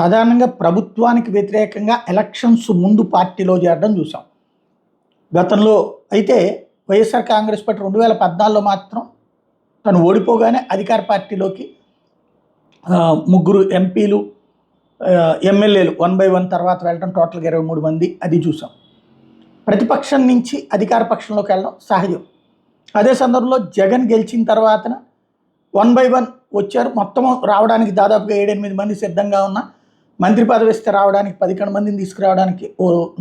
సాధారణంగా ప్రభుత్వానికి వ్యతిరేకంగా ఎలక్షన్స్ ముందు పార్టీలో చేరడం చూసాం. గతంలో అయితే వైఎస్ఆర్ కాంగ్రెస్ పార్టీ 2014లో మాత్రం తను ఓడిపోగానే అధికార పార్టీలోకి ముగ్గురు ఎంపీలు, ఎమ్మెల్యేలు 1 by 1 తర్వాత వెళ్ళడం, టోటల్గా 23 మంది అది చూసాం. ప్రతిపక్షం నుంచి అధికార పక్షంలోకి వెళ్ళడం సహజం. అదే సందర్భంలో జగన్ గెలిచిన తర్వాత 1 by 1 వచ్చారు. మొత్తం రావడానికి దాదాపుగా 7-8 మంది సిద్ధంగా ఉన్న, మంత్రి పదవి ఇస్తే రావడానికి 11 మందిని తీసుకురావడానికి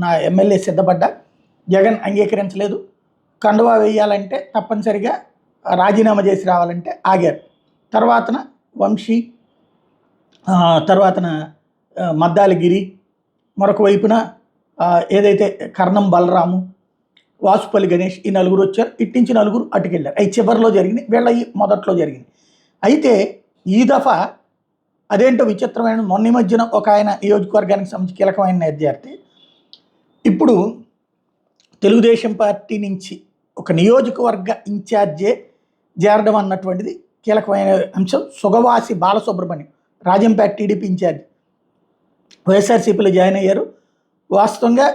నా ఎమ్మెల్యే సిద్ధపడ్డా, జగన్ అంగీకరించలేదు. కండువా వేయాలంటే తప్పనిసరిగా రాజీనామా చేసి రావాలంటే ఆగారు. తర్వాతన వంశీ, తర్వాతన మద్దాలగిరి, మరొక వైపున ఏదైతే కర్ణం బలరాము, వాసుపల్లి గణేష్, ఈ నలుగురు వచ్చారు. ఇట్టించి నలుగురు అటుకెళ్ళారు. అవి చివరిలో జరిగినాయి, వీళ్ళ మొదట్లో జరిగింది. అయితే ఈ దఫా అదేంటో విచిత్రమైన, మొన్న మధ్యన ఒక ఆయన నియోజకవర్గానికి సంబంధించి కీలకమైన విద్యార్థి ఇప్పుడు తెలుగుదేశం పార్టీ నుంచి ఒక నియోజకవర్గ ఇన్ఛార్జే చేరడం అన్నటువంటిది కీలకమైన అంశం. సుగవాసి బాలసుబ్రహ్మణ్యం, రాజంపేట టీడీపీ ఇన్ఛార్జ్, వైఎస్ఆర్సీపీలో జాయిన్ అయ్యారు. వాస్తవంగా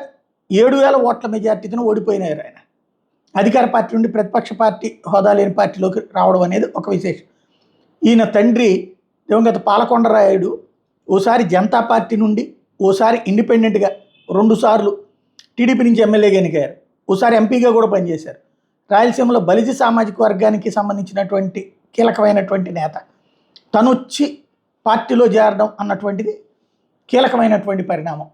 7,000 ఓట్ల మెజార్టీతో ఓడిపోయినారు ఆయన. అధికార పార్టీ నుండి ప్రతిపక్ష పార్టీ హోదా లేని పార్టీలోకి రావడం అనేది ఒక విశేషం. ఈయన తండ్రి దివంగత పాలకొండరాయుడు ఓసారి జనతా పార్టీ నుండి, ఓసారి ఇండిపెండెంట్గా 2 సార్లు టీడీపీ నుంచి ఎమ్మెల్యేగా ఎన్నికయ్యారు. ఓసారి ఎంపీగా కూడా పనిచేశారు. రాయలసీమలో బలిజ సామాజిక వర్గానికి సంబంధించినటువంటి కీలకమైనటువంటి నేత తను వచ్చి పార్టీలో చేరడం అన్నటువంటిది కీలకమైనటువంటి పరిణామం.